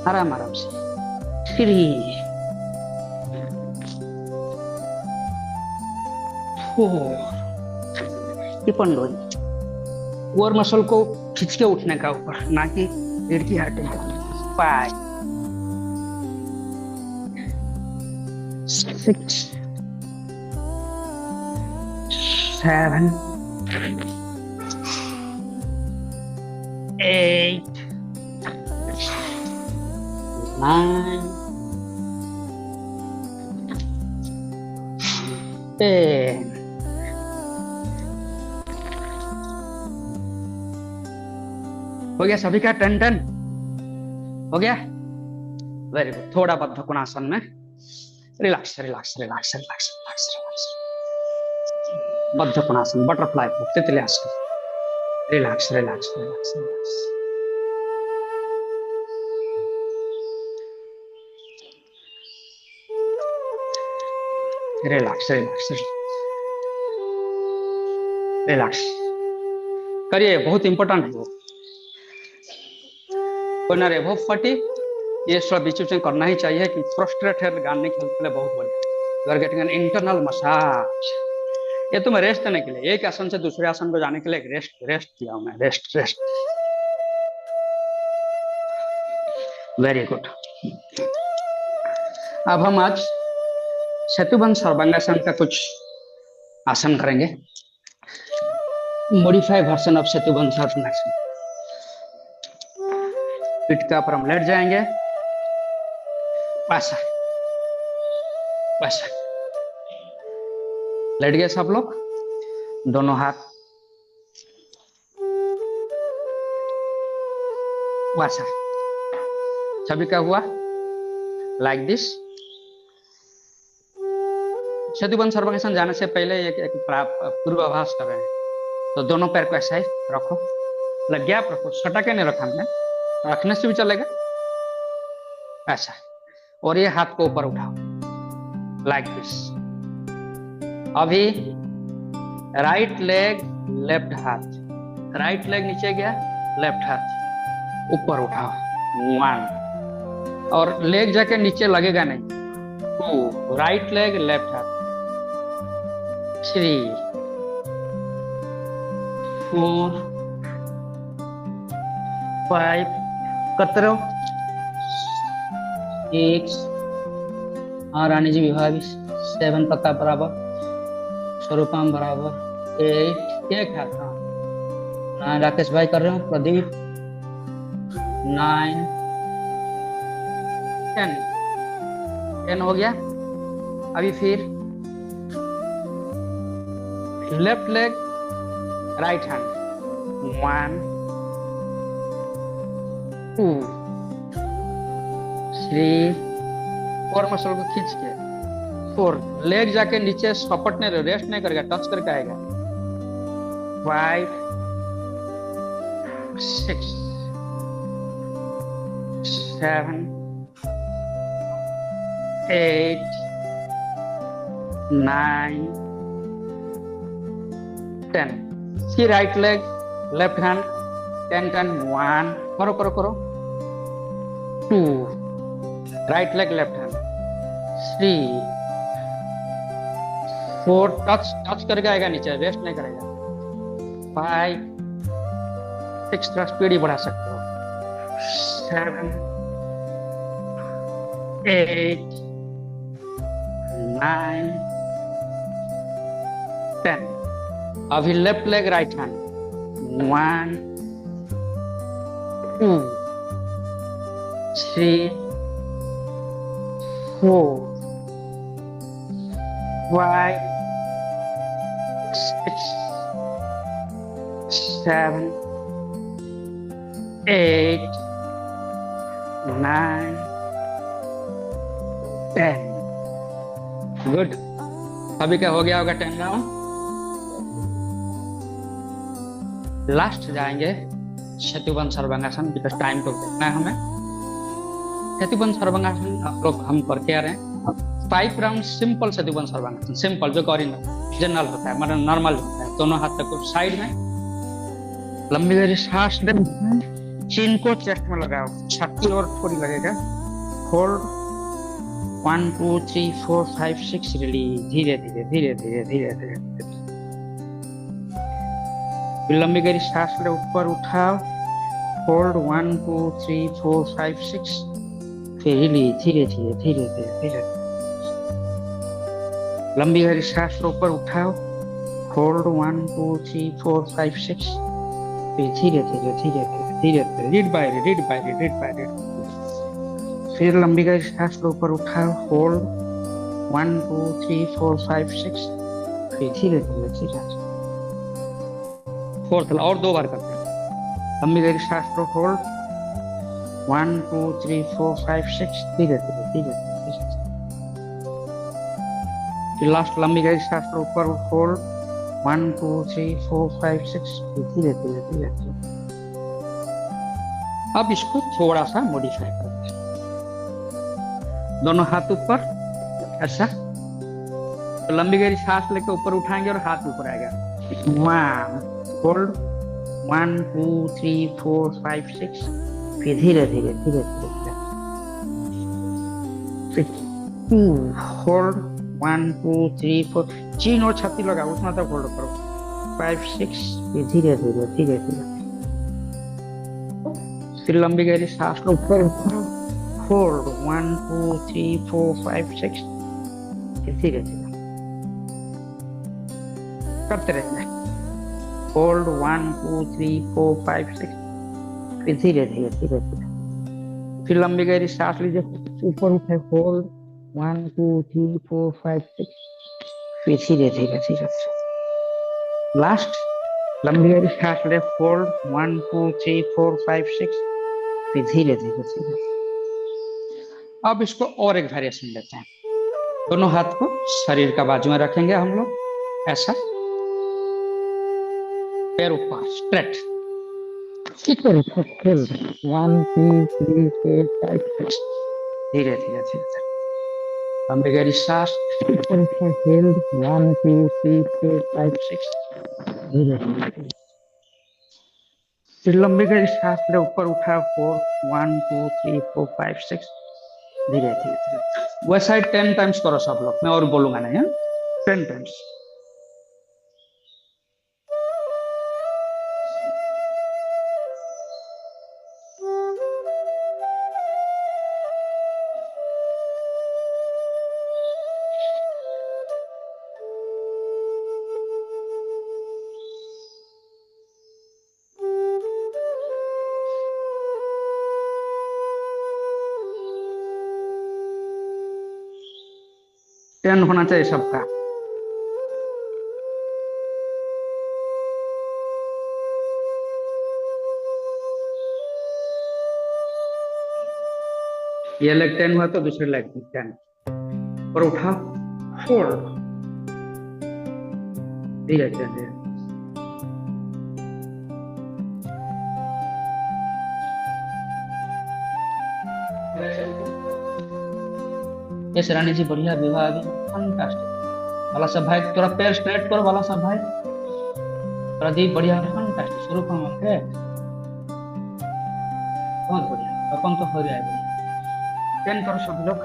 आराम से 3 4 टिपन लो और मसल को खींच के उठने का ऊपर ना कि रीढ़ की हड्डी 5 6 7 8 9 10 हो गया सभी का 10 हो गया वेरी गुड। थोड़ा बद्ध कोणासन में रिलैक्स बद्ध कोणासन बटरफ्लाई तितली आसन रिलैक्स रिलैक्स रिलैक्स रिलैक्स करिए, बहुत इंपॉर्टेंट है वो। कोई रेभो फटी, ये सब बीच बीच में करना ही चाहिए कि प्रोस्ट्रेट हेड गाने के लिए बहुत बढ़िया। You are getting an internal massage. ये तुम्हें रेस्ट देने के लिए, एक आसन से दूसरे आसन को जाने के लिए रेस्ट रेस्ट किया हूं मैं, रेस्ट रेस्ट। Very good. अब हम आज सेतुबंध सर्वांगासन का कुछ आसन करेंगे, मॉडिफाइड वर्जन ऑफ सेतुबंध सर्वांगासन। पीठ के ऊपर हम लेट जाएंगे, वैसा वैसा लेट गए सब लोग, दोनों हाथ वैसा। सभी का हुआ लाइक दिस। सेतुबंध सर्वांगासन जाने से पहले एक पूर्वाभास कर रहे हैं, तो दोनों पैर को ऐसा ही रखो, मतलब गैप रखो, सटा के नहीं रखा हमने, रखने से भी चलेगा ऐसा। और ये हाथ को ऊपर उठाओ लाइक दिस। अभी राइट लेग लेफ्ट हाथ, राइट लेग नीचे गया, लेफ्ट हाथ ऊपर उठाओ, 1। और लेग जाके नीचे लगेगा नहीं, 2। राइट लेग लेफ्ट हाथ, 3 4 5 कतरो 6 और रानी जी विभागी 7 पक्का बराबर, स्वरूपाम बराबर 8। एक हाथ, हाँ 9। राकेश भाई कर रहे हो, प्रदीप 9 10 हो गया। अभी फिर left leg right hand, 1 2 3 4 muscle को खींच के 4। लेग जाके नीचे सपटने, रेस्ट नहीं करेगा, टच करके आएगा, 5 6 7 8 9 10। सी राइट लेग लेफ्ट हैंड, 10 10 1। करो करो करो, 2 right leg left hand, 3 4 touch करके आएगा नीचे, रेस्ट नहीं करेगा, 5 6। थोड़ा स्पीड ही बढ़ा सकते हो, 7 8 9 10। अभी left leg right hand, 1 2 3 4 5 6 7 8 9 10। Good. अभी क्या हो गया होगा 10 राउंड। लास्ट जाएंगे सेतुबंध सर्वांगासन, बिकॉज टाइम तो देखना है हमें। सेतुबंध सर्वांगासन आप लोग हम करके आ रहे हैं 5 राउंड सिंपल सेतुबंध सर्वांगासन, सिंपल जो करी जनरल होता है, मतलब नॉर्मल होता है। दोनों हाथ तक साइड में लंबी गहरी सांस ले, चिन को चेस्ट में लगाओ, छाती और थोड़ी लगेगा, होल्ड 1 2 3 4 5 6, रिलीज, धीरे धीरे धीरे धीरे धीरे धीरे। लंबी गहरी सांस ले, ऊपर उठाओ, होल्ड 1 2 3 4 5 6, फिर रिलीज, धीरे धीरे धीरे धीरे धीरे। लंबी गहरी सांस ले, ऊपर उठाओ, होल्ड 1 2 3 4 5 6, फिर धीरे धीरे धीरे धीरे धीरे धीरे। Read by read. फिर लंबी गहरी सांस ले, ऊपर उठाओ, होल्ड 1 2 3 4 5 6, फिर धीरे धीरे धीरे। फोर्थ और 2 बार करते हैं। लंबी गहरी सांस लो, होल्ड 1 2 3 4 5 6, धीरे धीरे धीरे धीरे। फिर लास्ट लंबी गहरी सांस लो, ऊपर होल्ड 1 2 3 4 5 6, धीरे धीरे धीरे धीरे। अब इसको थोड़ा सा मॉडिफाई करते हैं। दोनों हाथ ऊपर ऐसा, तो लंबी गहरी सांस लेके ऊपर उठाएंगे और हाथ ऊपर आएगा। 1 होल्ड, 1 2 3 4 5 6। फिर धीरे धीरे धीरे धीरे धीरे। फिर 2 होल्ड, 1 2 3 4। चीन और छाती लगा उतना तक होल्ड करो। 5 6। फिर धीरे धीरे धीरे धीरे। फिर लंबी गहरी सांस लो, ऊपर उठाओ, होल्ड 1 2 3 4 5 6। फिर धीरे धीरे करते रहना है। होल्ड 1 2 3 4 5 6। फिर धीरे धीरे धीरे धीरे। फिर लंबी गहरी सांस लीजिए, ऊपर उठे, होल्ड 1 2 3 4 5 6। फिर धीरे धीरे धीरे धीरे। लास्ट, लंबी गहरी सांस ले, होल्ड 1 2 3 4 5 6। फिर धीरे धीरे धीरे। अब इसको और एक वेरिएशन लेते हैं। दोनों हाथ को शरीर का बाजू में रखेंगे हम लोग, ऐसा, पैर ऊपर स्ट्रेट। 1 2 3 4 5 6। धीरे धीरे धीरे। लंबी गहरी सांस, ऊपर ऊपर, होल्ड 1 2 3 4 5 6। धीरे धीरे। फिर लंबी गहरी सांस ले, ऊपर उठा, 4 1 2 3 4 5 6। धीरे धीरे धीरे। वैसा ही 10 टाइम्स करो सब लोग, मैं और बोलूंगा नहीं है। 10 टाइम्स। टेन होना चाहिए सबका। ये लेग 10 हुआ तो दूसरे लेग 10। और उठा, होल्ड, धीरे धीरे। यस रानी जी, बढ़िया, विवाह अभी फंटास्टिक। बाला साहब भाई थोड़ा पैर स्ट्रेट करो, बाला साहब भाई। प्रदीप बढ़िया, फंटास्टिक। शुरू करो, ओके, बहुत बढ़िया। अपन तो हो गया है। 10 करो सब लोग।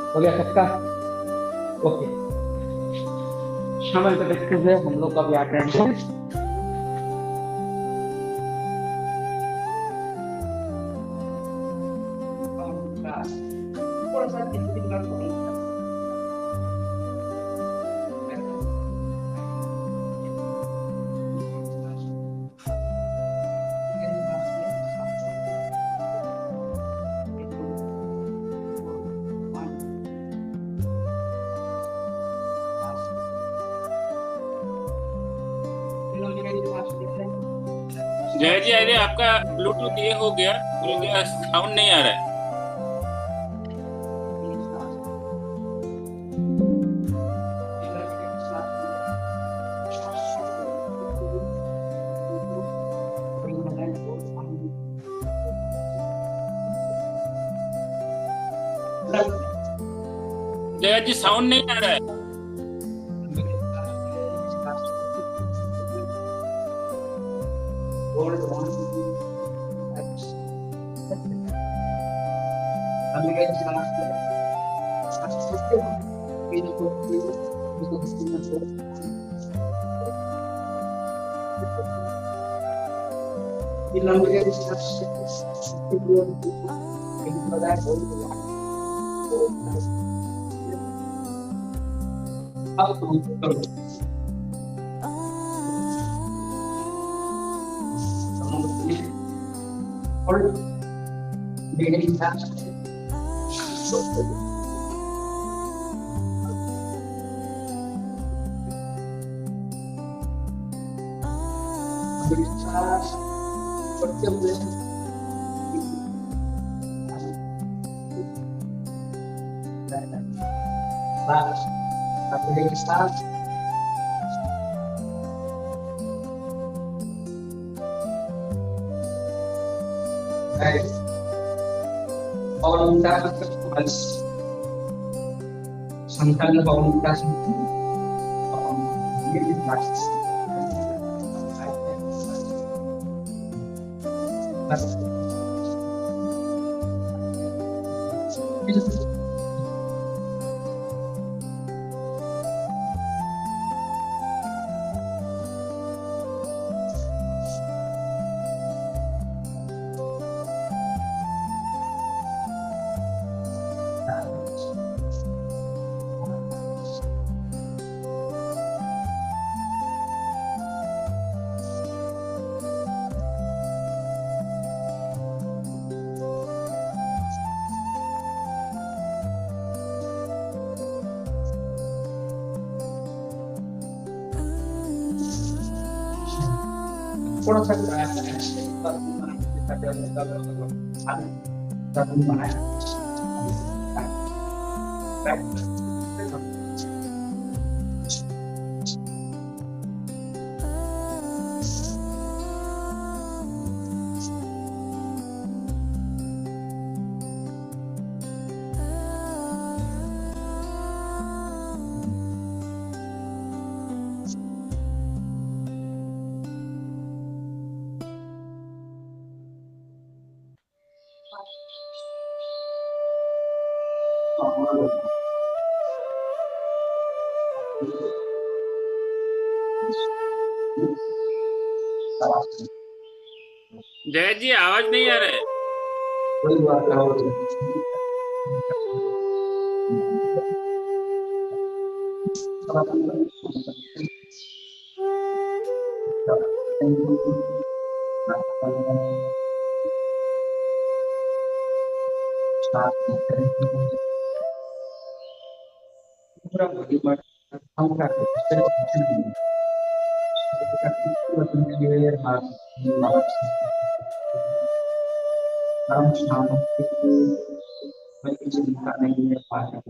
हो गया सबका? ओके, समय को देखते हुए हम लोग का भी आते हैं। थोड़ा सा जय जी, अरे आपका ब्लूटूथ ये हो गया, साउंड नहीं आ रहा है। जय जी, साउंड नहीं आ रहा है। Kapag start, guys, voluntad mas sangkal na voluntad ini practice. थोड़ा सा जयेश जी आवाज नहीं आ रहा है। कोई बात ना हो पूरा बॉडी पार्ट हम करते हैं हम शाम के चिंता नहीं है पाया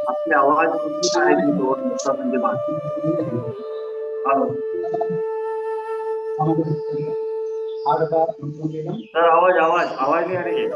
आपकी आवाज कुछ आ रही थी तो मतलब के बाद हेलो सर, आवाज आवाज आवाज नहीं आ रही है।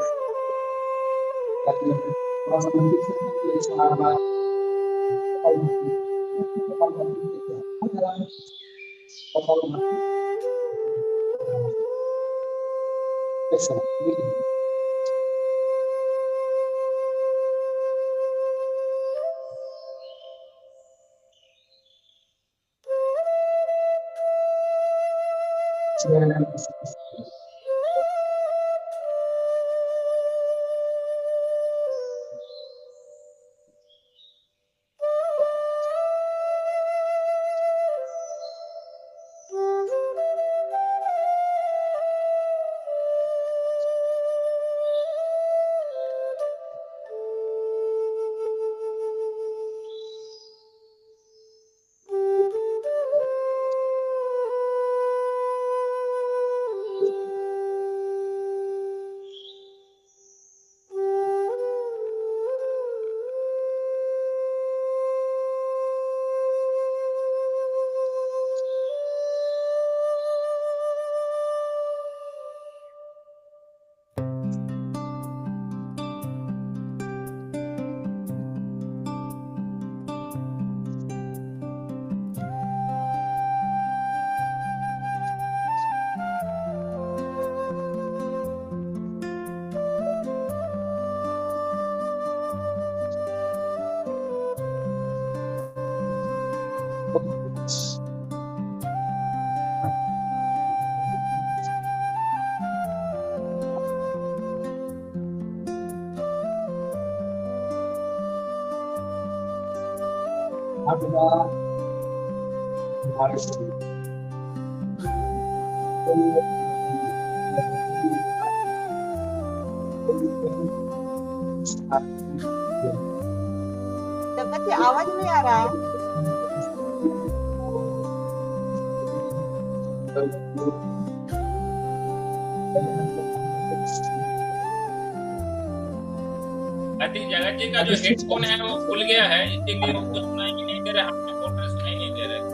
जगत से आवाज नहीं आ रहा है। आई थिंक जगत जी का जो हेडफोन है वो खुल गया है, इसीलिए उनको सुनाई भी नहीं दे रहा, हमको बोल रहे सुनाई नहीं दे रहा है।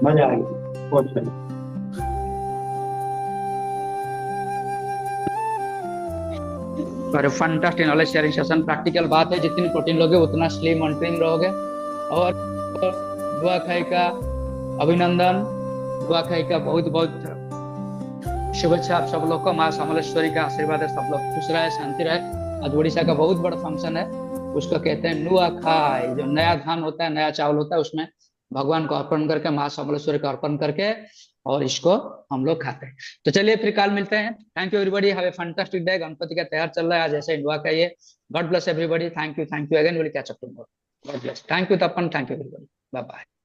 मजा आ गई बहुत सही। और fantastic knowledge sharing session. Practical बात है, जितनी प्रोटीन लोगे उतना स्लिम और ट्रिम रहोगे। और दुआ खाई का अभिनंदन, दुआ खाई का बहुत बहुत शुभेच्छा आप सब लोग को। माँ समलेश्वरी का आशीर्वाद है, सब लोग खुश रहे, शांति रहे। आज उड़ीसा का बहुत बड़ा फंक्शन है, उसको कहते हैं नुआ खाई। जो नया धान होता है, नया चावल होता है, उसमें भगवान को अर्पण करके, माँ समलेश्वरी को अर्पण करके, और इसको हम लोग खाते हैं। तो चलिए फिर कल मिलते हैं। Thank you everybody, have a fantastic day. Ganpati का त्योहार चल रहा है आज, ऐसे दुआ करिए। God bless everybody. Thank you again. Will catch up tomorrow. God bless. Thank you Tapan, thank you everybody. Bye bye.